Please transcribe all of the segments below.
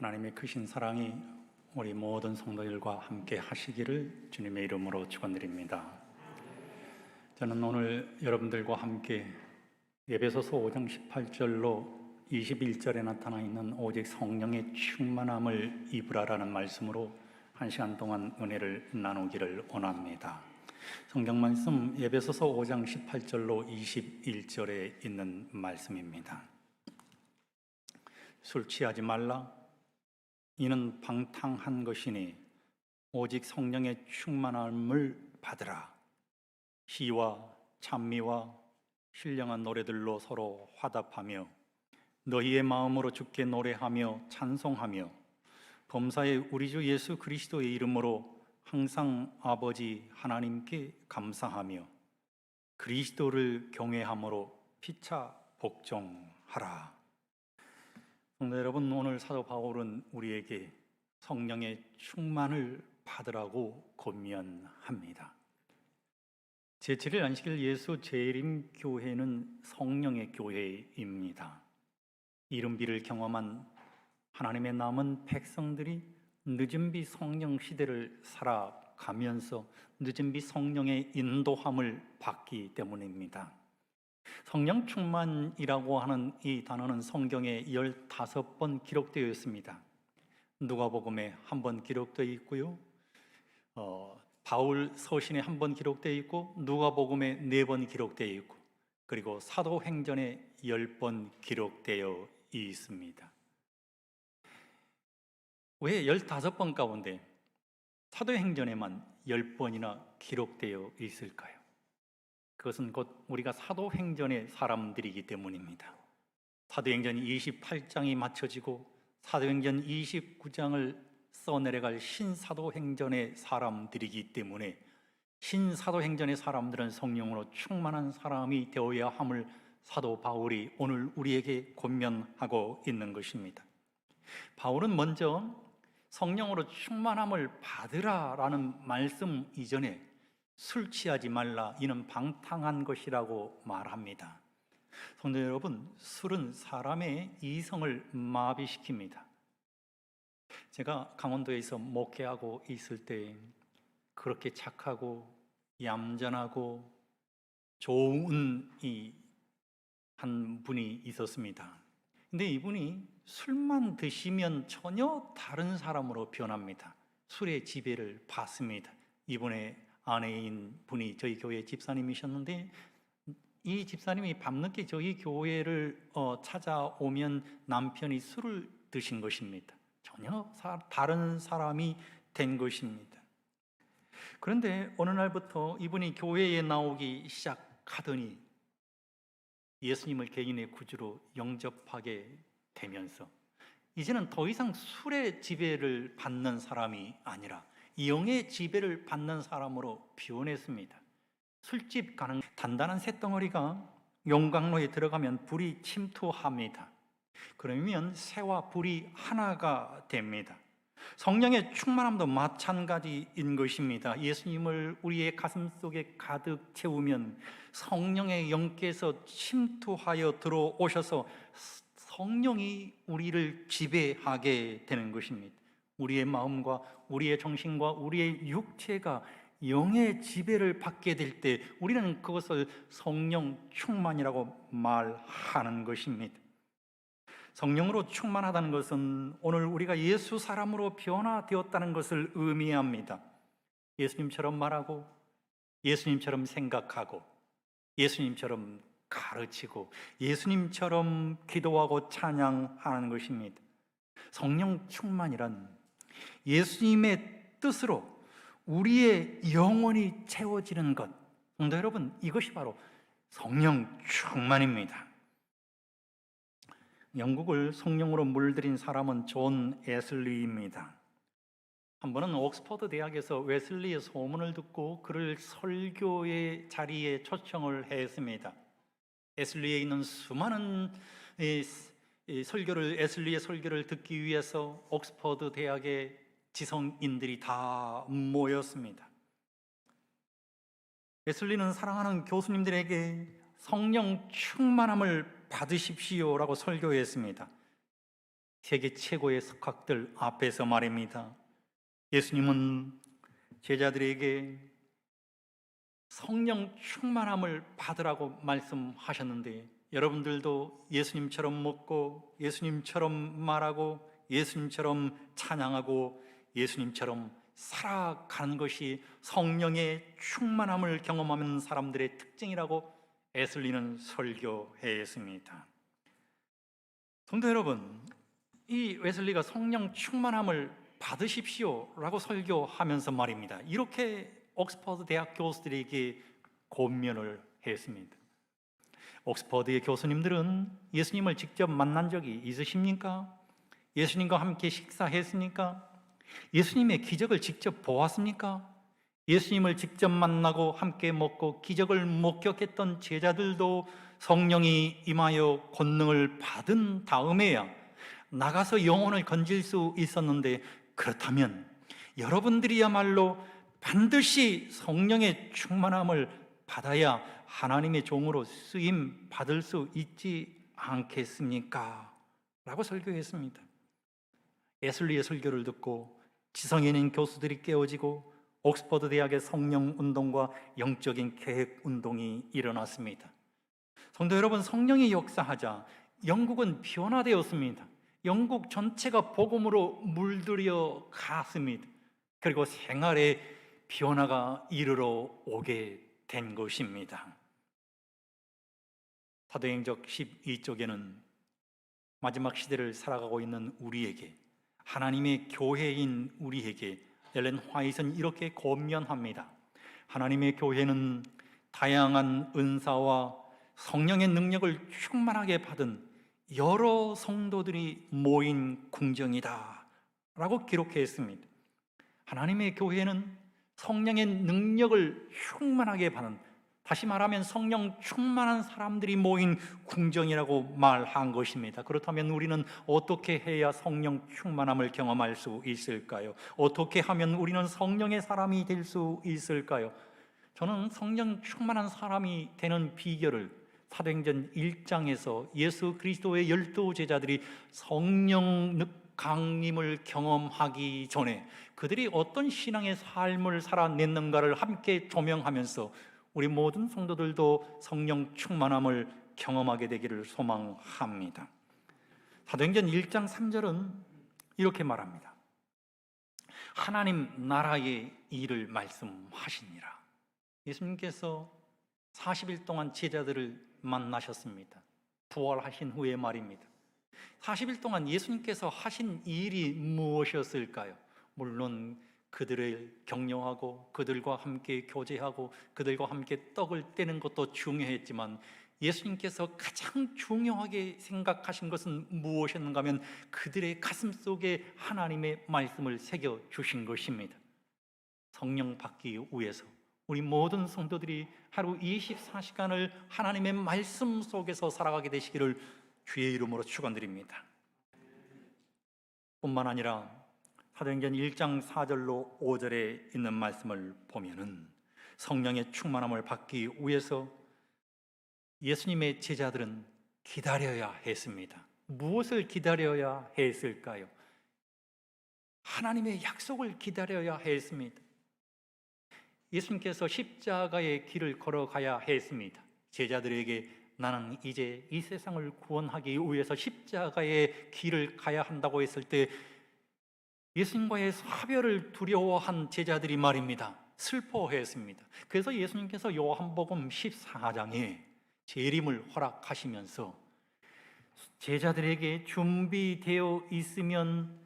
하나님의 크신 사랑이 우리 모든 성도들과 함께 하시기를 주님의 이름으로 축원드립니다. 저는 오늘 여러분들과 함께 에베소서 5장 18절로 21절에 나타나 있는 오직 성령의 충만함을 입으라라는 말씀으로 한 시간 동안 은혜를 나누기를 원합니다. 성경 말씀 에베소서 5장 18절로 21절에 있는 말씀입니다. 술 취하지 말라. 이는 방탕한 것이니 오직 성령의 충만함을 받으라. 시와 찬미와 신령한 노래들로 서로 화답하며 너희의 마음으로 주께 노래하며 찬송하며 범사의 우리 주 예수 그리스도의 이름으로 항상 아버지 하나님께 감사하며 그리스도를 경외함으로 피차 복종하라. 성도 여러분, 오늘 사도 바울은 우리에게 성령의 충만을 받으라고 권면합니다. 제7일 안식일 예수 재림 교회는 성령의 교회입니다. 이른비를 경험한 하나님의 남은 백성들이 늦은비 성령 시대를 살아가면서 늦은비 성령의 인도함을 받기 때문입니다. 성령 충만이라고 하는 이 단어는 성경에 15번 기록되어 있습니다. 누가복음에 한 번 기록되어 있고요, 바울 서신에 한 번 기록되어 있고, 누가복음에 4번 기록되어 있고, 그리고 사도행전에 10번 기록되어 있습니다. 왜 15번 가운데 사도행전에만 10번이나 기록되어 있을까요? 그것은 곧 우리가 사도행전의 사람들이기 때문입니다. 사도행전 28장이 맞춰지고 사도행전 29장을 써내려갈 신사도행전의 사람들이기 때문에 신사도행전의 사람들은 성령으로 충만한 사람이 되어야 함을 사도 바울이 오늘 우리에게 권면하고 있는 것입니다. 바울은 먼저 성령으로 충만함을 받으라라는 말씀 이전에 술 취하지 말라, 이는 방탕한 것이라고 말합니다. 성도 여러분, 술은 사람의 이성을 마비시킵니다. 제가 강원도에서 목회하고 있을 때 그렇게 착하고 얌전하고 좋은 한 분이 있었습니다. 근데 이분이 술만 드시면 전혀 다른 사람으로 변합니다. 술의 지배를 받습니다. 이분의 아내인 분이 저희 교회 집사님이셨는데, 이 집사님이 밤늦게 저희 교회를 찾아오면 남편이 술을 드신 것입니다. 전혀 다른 사람이 된 것입니다. 그런데 어느 날부터 이분이 교회에 나오기 시작하더니 예수님을 개인의 구주로 영접하게 되면서 이제는 더 이상 술의 지배를 받는 사람이 아니라 영의 지배를 받는 사람으로 변했습니다. 술집 가는 단단한 쇳덩어리가 용광로에 들어가면 불이 침투합니다. 그러면 새와 불이 하나가 됩니다. 성령의 충만함도 마찬가지인 것입니다. 예수님을 우리의 가슴 속에 가득 채우면 성령의 영께서 침투하여 들어오셔서 성령이 우리를 지배하게 되는 것입니다. 우리의 마음과 우리의 정신과 우리의 육체가 영의 지배를 받게 될 때 우리는 그것을 성령 충만이라고 말하는 것입니다. 성령으로 충만하다는 것은 오늘 우리가 예수 사람으로 변화되었다는 것을 의미합니다. 예수님처럼 말하고 예수님처럼 생각하고 예수님처럼 가르치고 예수님처럼 기도하고 찬양하는 것입니다. 성령 충만이란 예수님의 뜻으로 우리의 영혼이 채워지는 것, 성도 여러분, 이것이 바로 성령 충만입니다. 영국을 성령으로 물들인 사람은 존 웨슬리입니다. 한 번은 옥스퍼드 대학에서 웨슬리의 소문을 듣고 그를 설교의 자리에 초청을 했습니다. 웨슬리에 있는 수많은 웨슬리의 설교를 듣기 위해서 옥스퍼드 대학의 지성인들이 다 모였습니다. 웨슬리는 사랑하는 교수님들에게 성령 충만함을 받으십시오라고 설교했습니다. 세계 최고의 석학들 앞에서 말입니다. 예수님은 제자들에게 성령 충만함을 받으라고 말씀하셨는데, 여러분들도 예수님처럼 먹고 예수님처럼 말하고 예수님처럼 찬양하고 예수님처럼 살아가는 것이 성령의 충만함을 경험하는 사람들의 특징이라고 에슬리는 설교했습니다. 성도 여러분, 이 웨슬리가 성령 충만함을 받으십시오 라고 설교하면서 말입니다, 이렇게 옥스퍼드 대학 교수들에게 권면을 했습니다. 옥스퍼드의 교수님들은 예수님을 직접 만난 적이 있으십니까? 예수님과 함께 식사했습니까? 예수님의 기적을 직접 보았습니까? 예수님을 직접 만나고 함께 먹고 기적을 목격했던 제자들도 성령이 임하여 권능을 받은 다음에야 나가서 영혼을 건질 수 있었는데, 그렇다면 여러분들이야말로 반드시 성령의 충만함을 받아야 하나님의 종으로 쓰임 받을 수 있지 않겠습니까? 라고 설교했습니다. 에슬리의 설교를 듣고 지성에 있는 교수들이 깨어지고 옥스퍼드 대학의 성령 운동과 영적인 계획 운동이 일어났습니다. 성도 여러분, 성령이 역사하자 영국은 변화되었습니다. 영국 전체가 복음으로 물들여 갔습니다. 그리고 생활의 변화가 이르러 오게 된 것입니다. 사도행적 12쪽에는 마지막 시대를 살아가고 있는 우리에게, 하나님의 교회인 우리에게 엘렌 화이트는 이렇게 권면합니다. 하나님의 교회는 다양한 은사와 성령의 능력을 충만하게 받은 여러 성도들이 모인 궁정이다 라고 기록했습니다. 하나님의 교회는 성령의 능력을 충만하게 받은, 다시 말하면 성령 충만한 사람들이 모인 궁정이라고 말한 것입니다. 그렇다면 우리는 어떻게 해야 성령 충만함을 경험할 수 있을까요? 어떻게 하면 우리는 성령의 사람이 될 수 있을까요? 저는 성령 충만한 사람이 되는 비결을 사도행전 1장에서 예수 그리스도의 12 제자들이 성령 강림을 경험하기 전에 그들이 어떤 신앙의 삶을 살아냈는가를 함께 조명하면서 우리 모든 성도들도 성령 충만함을 경험하게 되기를 소망합니다. 사도행전 1장 3절은 이렇게 말합니다. 하나님 나라의 일을 말씀하시니라. 예수님께서 40일 동안 제자들을 만나셨습니다. 부활하신 후의 말입니다. 40일 동안 예수님께서 하신 일이 무엇이었을까요? 물론 그들을 격려하고 그들과 함께 교제하고 그들과 함께 떡을 떼는 것도 중요했지만, 예수님께서 가장 중요하게 생각하신 것은 무엇이었는가 하면 그들의 가슴 속에 하나님의 말씀을 새겨주신 것입니다. 성령 받기 위해서 우리 모든 성도들이 하루 24시간을 하나님의 말씀 속에서 살아가게 되시기를 주의 이름으로 축원드립니다. 뿐만 아니라 사도행전 1장 4절로 5절에 있는 말씀을 보면은 성령의 충만함을 받기 위해서 예수님의 제자들은 기다려야 했습니다. 무엇을 기다려야 했을까요? 하나님의 약속을 기다려야 했습니다. 예수님께서 십자가의 길을 걸어가야 했습니다. 제자들에게 나는 이제 이 세상을 구원하기 위해서 십자가의 길을 가야 한다고 했을 때 예수님과의 사별을 두려워한 제자들이 말입니다, 슬퍼했습니다. 그래서 예수님께서 요한복음 14장에 재림을 허락하시면서 제자들에게 준비되어 있으면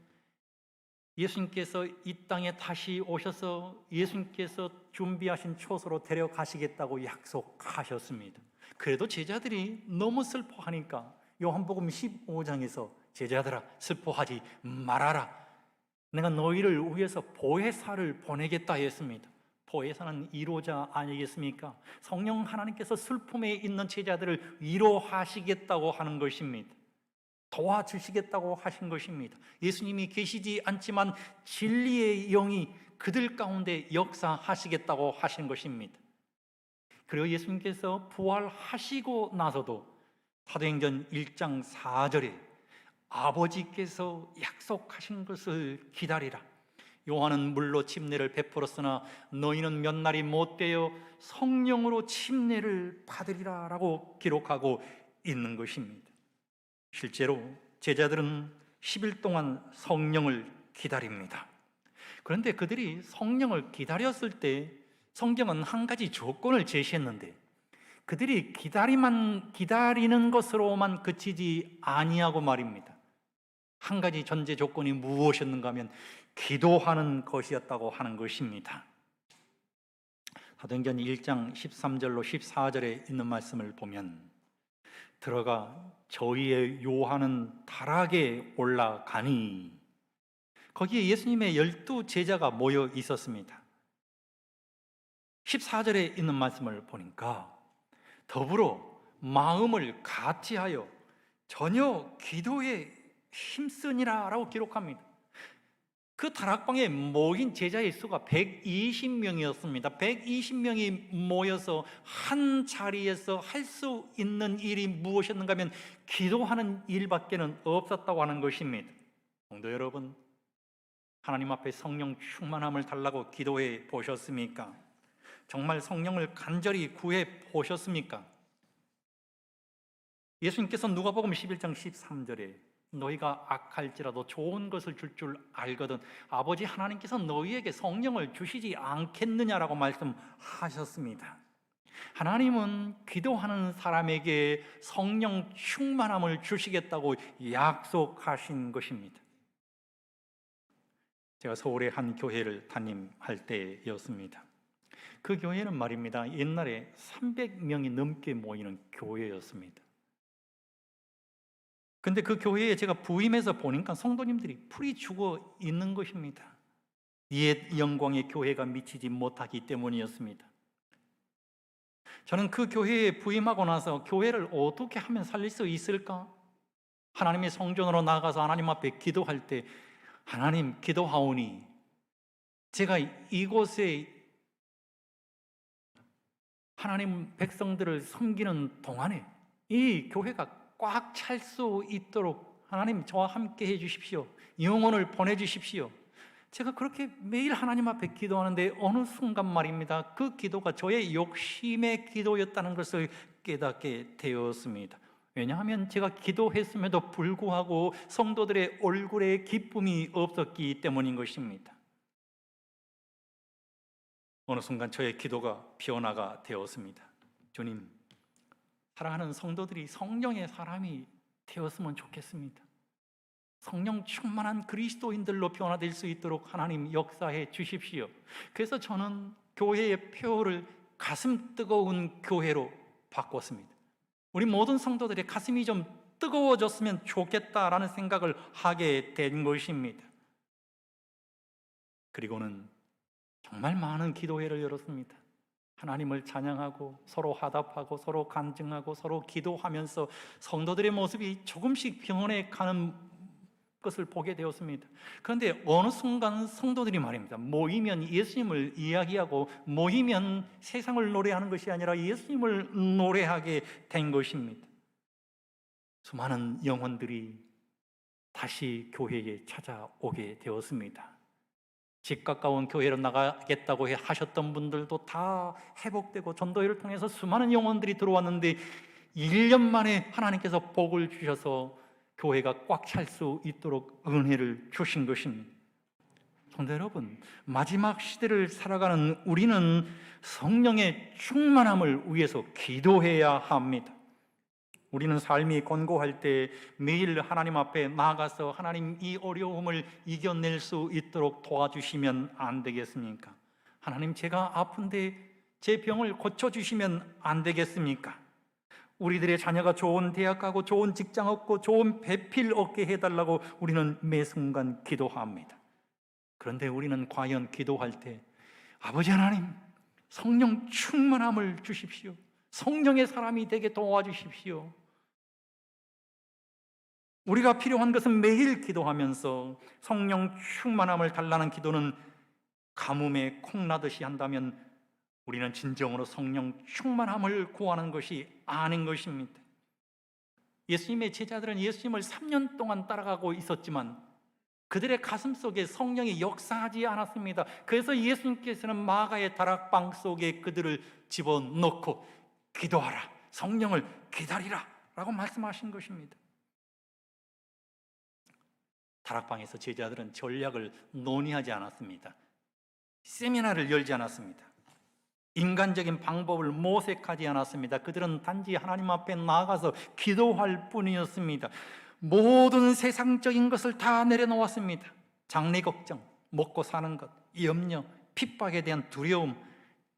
예수님께서 이 땅에 다시 오셔서 예수님께서 준비하신 초소로 데려가시겠다고 약속하셨습니다. 그래도 제자들이 너무 슬퍼하니까 요한복음 15장에서 제자들아 슬퍼하지 말아라, 내가 너희를 위해서 보혜사를 보내겠다 했습니다. 보혜사는 위로자 아니겠습니까? 성령 하나님께서 슬픔에 있는 제자들을 위로하시겠다고 하는 것입니다. 도와주시겠다고 하신 것입니다. 예수님이 계시지 않지만 진리의 영이 그들 가운데 역사하시겠다고 하신 것입니다. 그리고 예수님께서 부활하시고 나서도 사도행전 1장 4절에 아버지께서 약속하신 것을 기다리라. 요한은 물로 침례를 베풀었으나 너희는 몇 날이 못되어 성령으로 침례를 받으리라 라고 기록하고 있는 것입니다. 실제로 제자들은 10일 동안 성령을 기다립니다. 그런데 그들이 성령을 기다렸을 때 성경은 한 가지 조건을 제시했는데 그들이 기다리는 것으로만 그치지 아니하고 말입니다. 한 가지 전제 조건이 무엇이었는가 하면 기도하는 것이었다고 하는 것입니다. 사도행전 1장 13절로 14절에 있는 말씀을 보면 들어가 저희의 요한은 다락에 올라가니 거기에 예수님의 12제자가 모여 있었습니다. 14절에 있는 말씀을 보니까 더불어 마음을 같이하여 전혀 기도에 힘쓰니라 라고 기록합니다. 그 다락방에 모인 제자의 수가 120명이었습니다. 120명이 모여서 한 자리에서 할 수 있는 일이 무엇이었는가 하면 기도하는 일밖에는 없었다고 하는 것입니다. 성도 여러분, 하나님 앞에 성령 충만함을 달라고 기도해 보셨습니까? 정말 성령을 간절히 구해 보셨습니까? 예수님께서 누가복음 11장 13절에 너희가 악할지라도 좋은 것을 줄 줄 알거든 아버지 하나님께서 너희에게 성령을 주시지 않겠느냐라고 말씀하셨습니다. 하나님은 기도하는 사람에게 성령 충만함을 주시겠다고 약속하신 것입니다. 제가 서울의 한 교회를 담임할 때였습니다. 그 교회는 말입니다, 옛날에 300명이 넘게 모이는 교회였습니다. 근데 그 교회에 제가 부임해서 보니까 성도님들이 풀이 죽어 있는 것입니다. 옛 영광의 교회가 미치지 못하기 때문이었습니다. 저는 그 교회에 부임하고 나서 교회를 어떻게 하면 살릴 수 있을까? 하나님의 성전으로 나가서 하나님 앞에 기도할 때 하나님 기도하오니 제가 이곳에 하나님 백성들을 섬기는 동안에 이 교회가 꽉 찰 수 있도록 하나님 저와 함께 해주십시오. 영혼을 보내주십시오. 제가 그렇게 매일 하나님 앞에 기도하는데 어느 순간 말입니다, 그 기도가 저의 욕심의 기도였다는 것을 깨닫게 되었습니다. 왜냐하면 제가 기도했음에도 불구하고 성도들의 얼굴에 기쁨이 없었기 때문인 것입니다. 어느 순간 저의 기도가 변화가 되었습니다. 주님, 사랑하는 성도들이 성령의 사람이 되었으면 좋겠습니다. 성령 충만한 그리스도인들로 변화될 수 있도록 하나님 역사해 주십시오. 그래서 저는 교회의 표를 가슴 뜨거운 교회로 바꿨습니다. 우리 모든 성도들의 가슴이 좀 뜨거워졌으면 좋겠다라는 생각을 하게 된 것입니다. 그리고는 정말 많은 기도회를 열었습니다. 하나님을 찬양하고 서로 화답하고 서로 간증하고 서로 기도하면서 성도들의 모습이 조금씩 변해가는 것을 보게 되었습니다. 그런데 어느 순간 성도들이 말입니다, 모이면 예수님을 이야기하고 모이면 세상을 노래하는 것이 아니라 예수님을 노래하게 된 것입니다. 수많은 영혼들이 다시 교회에 찾아오게 되었습니다. 집 가까운 교회로 나가겠다고 하셨던 분들도 다 회복되고 전도회를 통해서 수많은 영혼들이 들어왔는데 1년 만에 하나님께서 복을 주셔서 교회가 꽉 찰 수 있도록 은혜를 주신 것입니다. 성도 여러분, 마지막 시대를 살아가는 우리는 성령의 충만함을 위해서 기도해야 합니다. 우리는 삶이 권고할 때 매일 하나님 앞에 나아가서 하나님 이 어려움을 이겨낼 수 있도록 도와주시면 안 되겠습니까? 하나님 제가 아픈데 제 병을 고쳐주시면 안 되겠습니까? 우리들의 자녀가 좋은 대학 가고 좋은 직장 얻고 좋은 배필 얻게 해달라고 우리는 매 순간 기도합니다. 그런데 우리는 과연 기도할 때 아버지 하나님 성령 충만함을 주십시오. 성령의 사람이 되게 도와주십시오. 우리가 필요한 것은 매일 기도하면서 성령 충만함을 달라는 기도는 가뭄에 콩나듯이 한다면 우리는 진정으로 성령 충만함을 구하는 것이 아닌 것입니다. 예수님의 제자들은 예수님을 3년 동안 따라가고 있었지만 그들의 가슴 속에 성령이 역사하지 않았습니다. 그래서 예수님께서는 마가의 다락방 속에 그들을 집어넣고 기도하라, 성령을 기다리라 라고 말씀하신 것입니다. 다락방에서 제자들은 전략을 논의하지 않았습니다. 세미나를 열지 않았습니다. 인간적인 방법을 모색하지 않았습니다. 그들은 단지 하나님 앞에 나아가서 기도할 뿐이었습니다. 모든 세상적인 것을 다 내려놓았습니다. 장래 걱정, 먹고 사는 것, 염려, 핍박에 대한 두려움,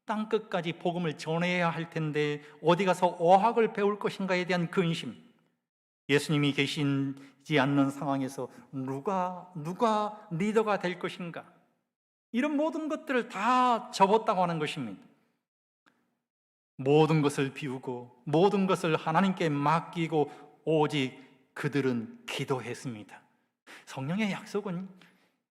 땅끝까지 복음을 전해야 할 텐데 어디 가서 어학을 배울 것인가에 대한 근심, 예수님이 계시지 않는 상황에서 누가 리더가 될 것인가, 이런 모든 것들을 다 접었다고 하는 것입니다. 모든 것을 비우고 모든 것을 하나님께 맡기고 오직 그들은 기도했습니다. 성령의 약속은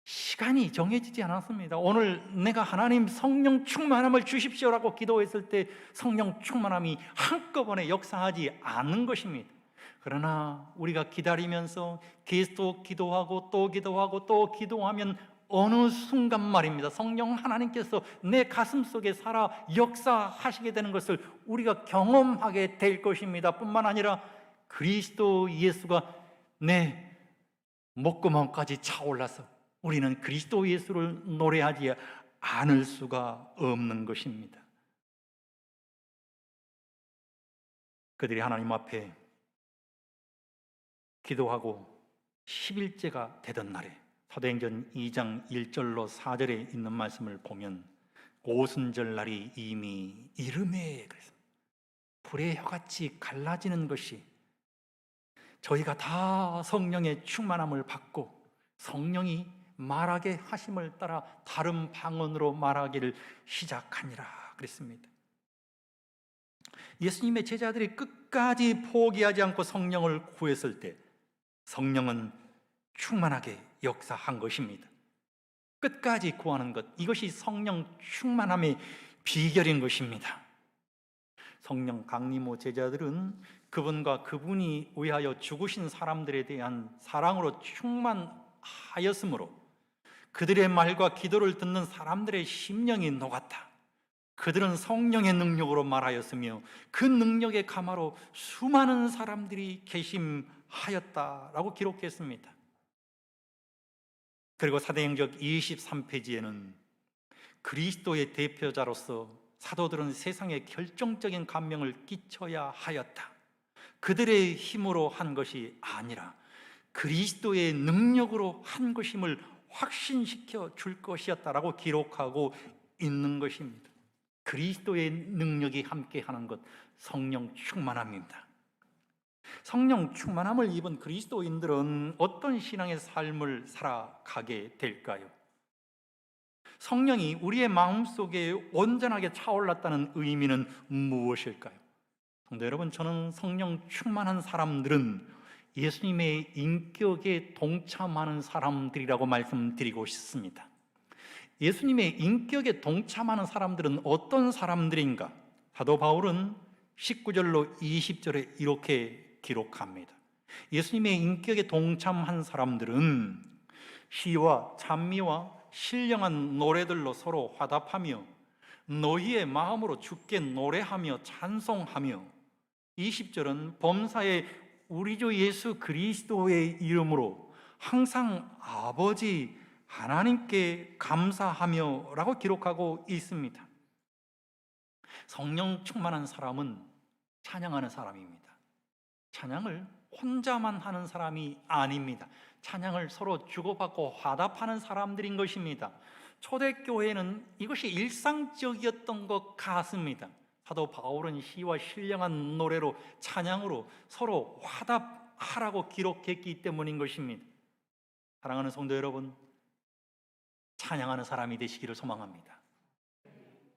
시간이 정해지지 않았습니다. 오늘 내가 하나님 성령 충만함을 주십시오라고 기도했을 때 성령 충만함이 한꺼번에 역사하지 않는 것입니다. 그러나 우리가 기다리면서 계속 기도하고 또 기도하고 또 기도하면 어느 순간 말입니다, 성령 하나님께서 내 가슴 속에 살아 역사하시게 되는 것을 우리가 경험하게 될 것입니다. 뿐만 아니라 그리스도 예수가 내 목구멍까지 차올라서 우리는 그리스도 예수를 노래하지 않을 수가 없는 것입니다. 그들이 하나님 앞에 기도하고 10일째가 되던 날에 사도행전 2장 1절로 4절에 있는 말씀을 보면 오순절 날이 이미 이름에 불의 혀같이 갈라지는 것이, 저희가 다 성령의 충만함을 받고 성령이 말하게 하심을 따라 다른 방언으로 말하기를 시작하니라 그랬습니다. 예수님의 제자들이 끝까지 포기하지 않고 성령을 구했을 때 성령은 충만하게 역사한 것입니다. 끝까지 구하는 것, 이것이 성령 충만함의 비결인 것입니다. 성령 강림호 제자들은 그분과 그분이 위하여 죽으신 사람들에 대한 사랑으로 충만하였으므로 그들의 말과 기도를 듣는 사람들의 심령이 녹았다. 그들은 성령의 능력으로 말하였으며 그 능력의 가마로 수많은 사람들이 개심하였다라고 기록했습니다. 그리고 사도행전 23페이지에는 그리스도의 대표자로서 사도들은 세상에 결정적인 감명을 끼쳐야 하였다. 그들의 힘으로 한 것이 아니라 그리스도의 능력으로 한 것임을 확신시켜 줄 것이었다라고 기록하고 있는 것입니다. 그리스도의 능력이 함께하는 것, 성령 충만함입니다. 성령 충만함을 입은 그리스도인들은 어떤 신앙의 삶을 살아가게 될까요? 성령이 우리의 마음속에 온전하게 차올랐다는 의미는 무엇일까요? 성도 여러분, 저는 성령 충만한 사람들은 예수님의 인격에 동참하는 사람들이라고 말씀드리고 싶습니다. 예수님의 인격에 동참하는 사람들은 어떤 사람들인가? 사도 바울은 19절로 20절에 이렇게 기록합니다. 예수님의 인격에 동참한 사람들은 시와 찬미와 신령한 노래들로 서로 화답하며 너희의 마음으로 주께 노래하며 찬송하며, 20절은 범사에 우리 주 예수 그리스도의 이름으로 항상 아버지 하나님께 감사하며 라고 기록하고 있습니다. 성령 충만한 사람은 찬양하는 사람입니다. 찬양을 혼자만 하는 사람이 아닙니다. 찬양을 서로 주고받고 화답하는 사람들인 것입니다. 초대교회는 이것이 일상적이었던 것 같습니다. 사도 바울은 시와 신령한 노래로 찬양으로 서로 화답하라고 기록했기 때문인 것입니다. 사랑하는 성도 여러분, 찬양하는 사람이 되시기를 소망합니다.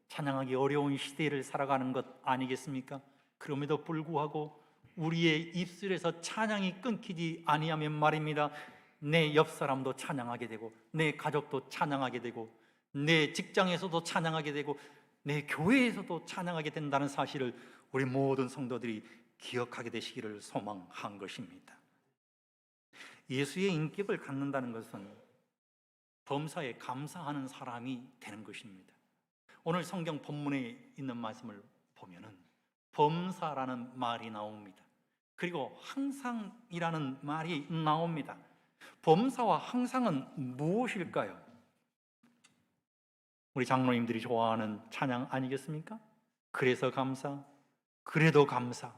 찬양하기 어려운 시대를 살아가는 것 아니겠습니까? 그럼에도 불구하고 우리의 입술에서 찬양이 끊기지 아니하면 말입니다, 내 옆 사람도 찬양하게 되고 내 가족도 찬양하게 되고 내 직장에서도 찬양하게 되고 내 교회에서도 찬양하게 된다는 사실을 우리 모든 성도들이 기억하게 되시기를 소망한 것입니다. 예수의 인격을 갖는다는 것은 범사에 감사하는 사람이 되는 것입니다. 오늘 성경 본문에 있는 말씀을 보면은 범사라는 말이 나옵니다. 그리고 항상이라는 말이 나옵니다. 범사와 항상은 무엇일까요? 우리 장로님들이 좋아하는 찬양 아니겠습니까? 그래서 감사, 그래도 감사,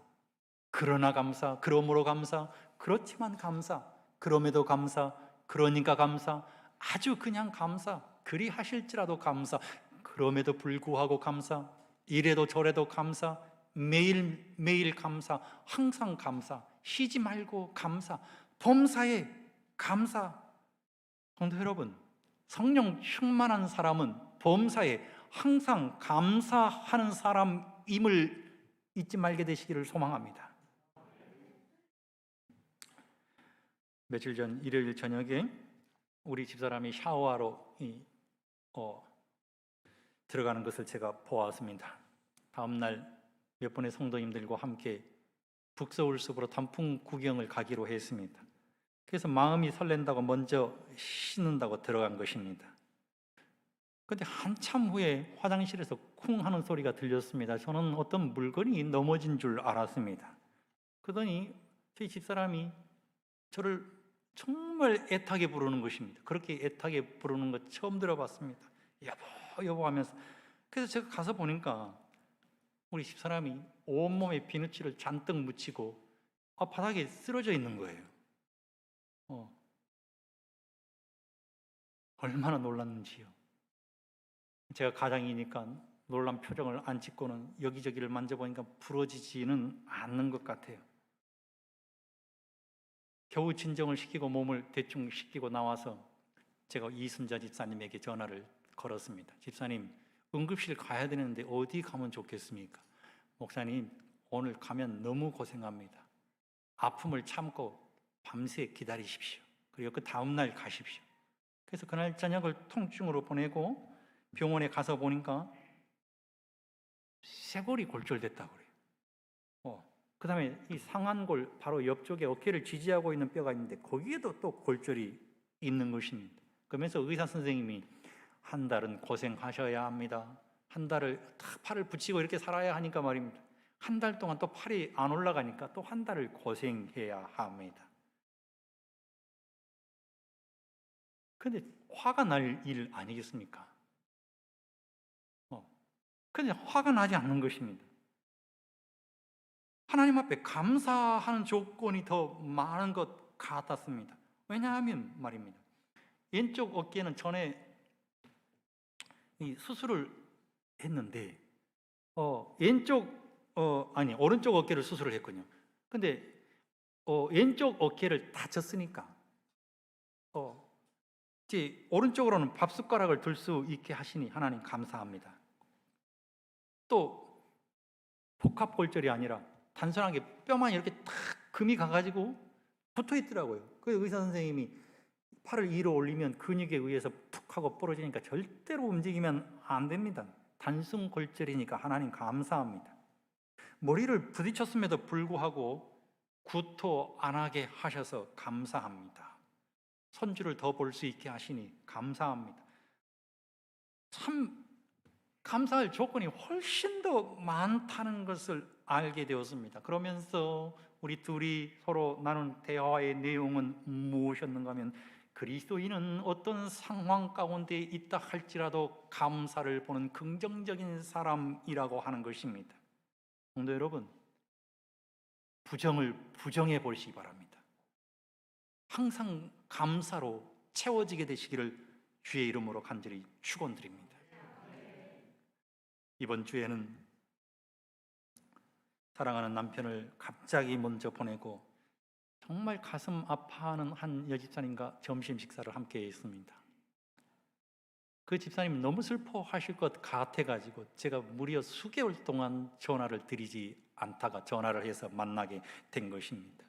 그러나 감사, 그러므로 감사, 그렇지만 감사, 그럼에도 감사, 그러니까 감사, 아주 그냥 감사, 그리하실지라도 감사, 그럼에도 불구하고 감사, 이래도 저래도 감사, 매일매일 감사, 항상 감사, 쉬지 말고 감사, 범사에 감사. 성도 여러분, 성령 충만한 사람은 범사에 항상 감사하는 사람임을 잊지 말게 되시기를 소망합니다. 며칠 전 일요일 저녁에 우리 집사람이 샤워하러 들어가는 것을 제가 보았습니다. 다음날 몇 분의 성도님들과 함께 북서울 숲으로 단풍 구경을 가기로 했습니다. 그래서 마음이 설렌다고 먼저 씻는다고 들어간 것입니다. 그런데 한참 후에 화장실에서 쿵 하는 소리가 들렸습니다. 저는 어떤 물건이 넘어진 줄 알았습니다. 그러더니 저희 집사람이 저를 정말 애타게 부르는 것입니다. 그렇게 애타게 부르는 거 처음 들어봤습니다. 여보, 여보 하면서. 그래서 제가 가서 보니까 우리 집사람이 온몸에 비누칠을 잔뜩 묻히고 바닥에 쓰러져 있는 거예요. 얼마나 놀랐는지요. 제가 가장이니까 놀란 표정을 안 짓고는 여기저기를 만져보니까 부러지지는 않는 것 같아요. 겨우 진정을 시키고 몸을 대충 씻기고 나와서 제가 이순자 집사님에게 전화를 걸었습니다. 집사님, 응급실 가야 되는데 어디 가면 좋겠습니까? 목사님, 오늘 가면 너무 고생합니다. 아픔을 참고 밤새 기다리십시오. 그리고 그 다음날 가십시오. 그래서 그날 저녁을 통증으로 보내고 병원에 가서 보니까 쇄골이 골절됐다고 그래요. 그 다음에 이 상완골 바로 옆쪽에 어깨를 지지하고 있는 뼈가 있는데 거기에도 또 골절이 있는 것입니다. 그러면서 의사 선생님이 한 달은 고생하셔야 합니다. 한 달을 딱 팔을 붙이고 이렇게 살아야 하니까 말입니다. 한 달 동안 또 팔이 안 올라가니까 또 한 달을 고생해야 합니다. 근데 화가 날 일 아니겠습니까? 근데 화가 나지 않는 것입니다. 하나님 앞에 감사하는 조건이 더 많은 것 같았습니다. 왜냐하면 말입니다. 왼쪽 어깨는 전에 이 수술을 했는데 오른쪽 어깨를 수술을 했거든요. 근데 왼쪽 어깨를 다쳤으니까 이제 오른쪽으로는 밥 숟가락을 들 수 있게 하시니 하나님 감사합니다. 또 복합골절이 아니라 단순하게 뼈만 이렇게 탁 금이 가가지고 붙어 있더라고요. 그 의사 선생님이 팔을 위로 올리면 근육에 의해서 툭 하고 부러지니까 절대로 움직이면 안 됩니다. 단순 골절이니까 하나님 감사합니다. 머리를 부딪혔음에도 불구하고 구토 안 하게 하셔서 감사합니다. 손주를 더 볼 수 있게 하시니 감사합니다. 참 감사할 조건이 훨씬 더 많다는 것을 알게 되었습니다. 그러면서 우리 둘이 서로 나눈 대화의 내용은 무엇이었는가 하면 그리스도인은 어떤 상황 가운데 있다 할지라도 감사를 보는 긍정적인 사람이라고 하는 것입니다. 성도 여러분, 부정을 부정해 보시기 바랍니다. 항상 감사로 채워지게 되시기를 주의 이름으로 간절히 축원드립니다. 이번 주에는 사랑하는 남편을 갑자기 먼저 보내고 정말 가슴 아파하는 한 여집사님과 점심 식사를 함께 했습니다. 그 집사님 너무 슬퍼하실 것 같아가지고 제가 무려 수개월 동안 전화를 드리지 않다가 전화를 해서 만나게 된 것입니다.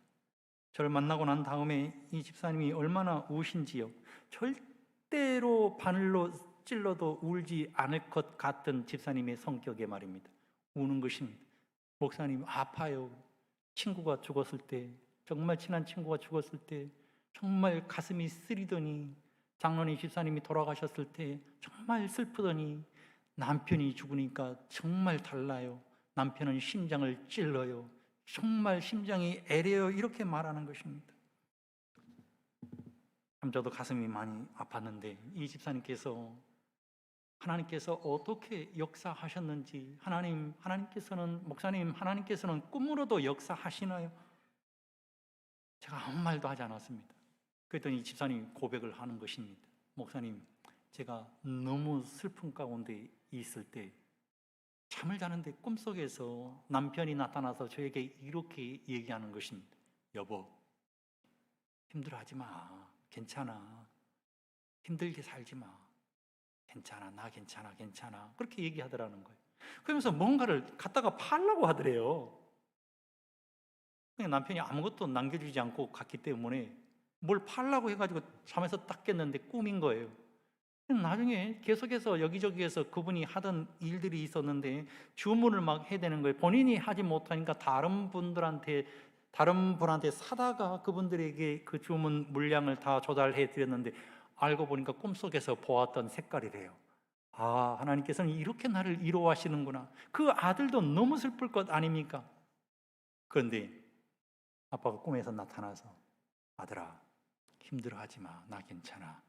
저를 만나고 난 다음에 이 집사님이 얼마나 우신지요. 절대로 바늘로 찔러도 울지 않을 것 같은 집사님의 성격에 말입니다. 우는 것입니다. 목사님 아파요. 친구가 죽었을 때, 정말 친한 친구가 죽었을 때 정말 가슴이 쓰리더니, 장로님 집사님이 돌아가셨을 때 정말 슬프더니, 남편이 죽으니까 정말 달라요. 남편은 심장을 찔러요. 정말 심장이 애려요. 이렇게 말하는 것입니다. 참 저도 가슴이 많이 아팠는데, 이 집사님께서 하나님께서 어떻게 역사하셨는지, 하나님께서는, 목사님, 하나님께서는 꿈으로도 역사하시나요? 제가 아무 말도 하지 않았습니다. 그랬더니 이 집사님이 고백을 하는 것입니다. 목사님, 제가 너무 슬픈 가운데 있을 때 잠을 자는데 꿈속에서 남편이 나타나서 저에게 이렇게 얘기하는 것입니다. 여보, 힘들어하지 마. 괜찮아. 힘들게 살지 마. 괜찮아. 나 괜찮아. 괜찮아. 그렇게 얘기하더라는 거예요. 그러면서 뭔가를 갖다가 팔라고 하더래요. 남편이 아무것도 남겨주지 않고 갔기 때문에 뭘 팔라고 해가지고 잠에서 딱 깼는데 꿈인 거예요. 나중에 계속해서 여기저기에서 그분이 하던 일들이 있었는데 주문을 막 해야 되는 거예요. 본인이 하지 못하니까 다른 분한테 사다가 그분들에게 그 주문 물량을 다 조달해 드렸는데, 알고 보니까 꿈속에서 보았던 색깔이래요. 아, 하나님께서는 이렇게 나를 위로하시는구나. 그 아들도 너무 슬플 것 아닙니까? 그런데 아빠가 꿈에서 나타나서, 아들아, 힘들어하지 마. 나 괜찮아.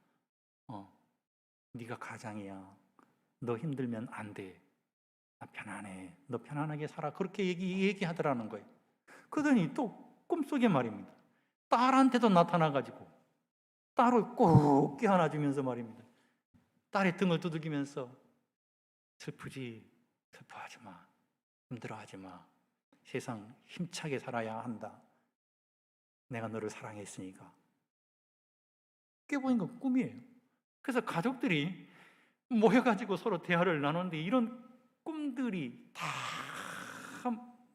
네가 가장이야. 너 힘들면 안 돼. 나 편안해. 너 편안하게 살아. 그렇게 얘기하더라는 거예요. 그러더니 또 꿈속에 말입니다. 딸한테도 나타나가지고 딸을 꼭 껴안아주면서 말입니다. 딸의 등을 두들기면서, 슬프지? 슬퍼하지 마. 힘들어하지 마. 세상 힘차게 살아야 한다. 내가 너를 사랑했으니까. 깨보니까 꿈이에요. 그래서 가족들이 모여가지고 서로 대화를 나누는데 이런 꿈들이 다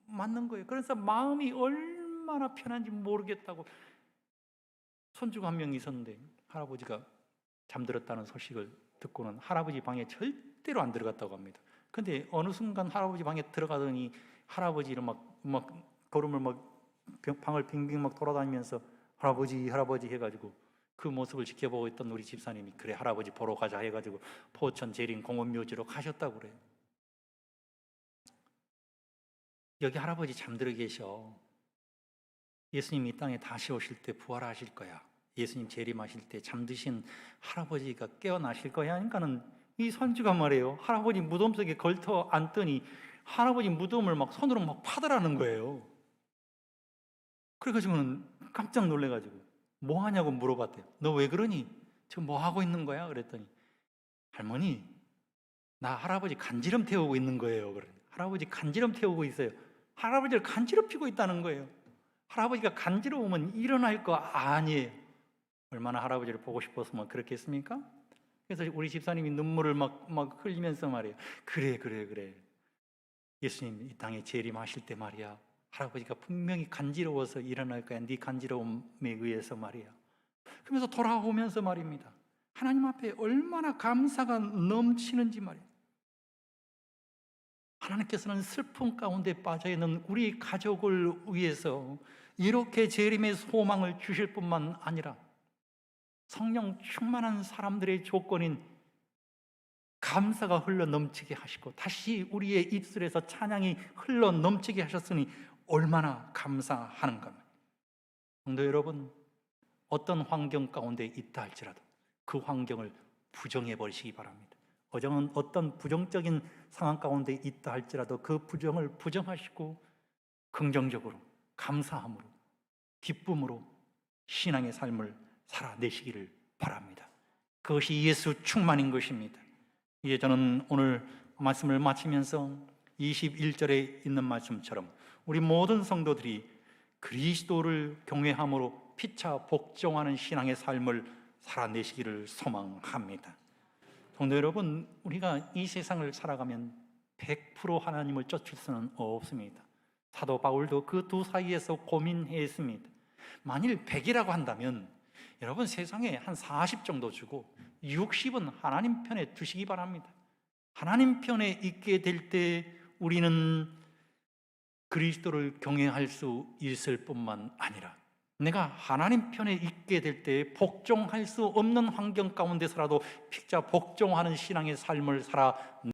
맞는 거예요. 그래서 마음이 얼마나 편한지 모르겠다고. 손주가 한 명 있었는데 할아버지가 잠들었다는 소식을 듣고는 할아버지 방에 절대로 안 들어갔다고 합니다. 근데 어느 순간 할아버지 방에 들어가더니 할아버지를 막 걸음을 방을 빙빙 막 돌아다니면서 할아버지 해가지고 그 모습을 지켜보고 있던 우리 집사님이, 그래 할아버지 보러 가자 해가지고 포천 재림 공원묘지로 가셨다고 그래요. 여기 할아버지 잠들어 계셔. 예수님 이 땅에 다시 오실 때 부활하실 거야. 예수님 재림하실 때 잠드신 할아버지가 깨어나실 거야. 그러니까는 이 선주가 말이에요, 할아버지 무덤 속에 걸터 앉더니 할아버지 무덤을 막 손으로 막 파더라는 거예요. 그래가지고는 깜짝 놀래가지고 뭐 하냐고 물어봤대요. 너 왜 그러니? 지금 뭐 하고 있는 거야? 그랬더니, 할머니, 나 할아버지 간지럼 태우고 있는 거예요. 그래. 할아버지 간지럼 태우고 있어요. 할아버지를 간지럽히고 있다는 거예요. 할아버지가 간지러우면 일어날 거 아니에요. 얼마나 할아버지를 보고 싶었으면 그렇겠습니까? 그래서 우리 집사님이 눈물을 막 흘리면서 말이에요. 그래. 예수님 이 땅에 재림하실 때 말이야, 할아버지가 분명히 간지러워서 일어날 거야. 네 간지러움에 의해서 말이야. 그러면서 돌아오면서 말입니다. 하나님 앞에 얼마나 감사가 넘치는지 말이에요. 하나님께서는 슬픔 가운데 빠져있는 우리 가족을 위해서 이렇게 재림의 소망을 주실 뿐만 아니라 성령 충만한 사람들의 조건인 감사가 흘러 넘치게 하시고 다시 우리의 입술에서 찬양이 흘러 넘치게 하셨으니 얼마나 감사하는가. 성도 여러분, 어떤 환경 가운데 있다 할지라도 그 환경을 부정해 버리시기 바랍니다. 어떤 부정적인 상황 가운데 있다 할지라도 그 부정을 부정하시고 긍정적으로, 감사함으로, 기쁨으로 신앙의 삶을 살아내시기를 바랍니다. 그것이 예수 충만인 것입니다. 이제 저는 오늘 말씀을 마치면서 21절에 있는 말씀처럼 우리 모든 성도들이 그리스도를 경외함으로 피차 복종하는 신앙의 삶을 살아내시기를 소망합니다. 성도 여러분, 우리가 이 세상을 살아가면 100% 하나님을 쫓을 수는 없습니다. 사도 바울도 그 두 사이에서 고민했습니다. 만일 100이라고 한다면 여러분 세상에 한 40 정도 주고 60은 하나님 편에 두시기 바랍니다. 하나님 편에 있게 될 때 우리는 그리스도를 경외할 수 있을 뿐만 아니라 내가 하나님 편에 있게 될 때 복종할 수 없는 환경 가운데서라도 피자 복종하는 신앙의 삶을 살아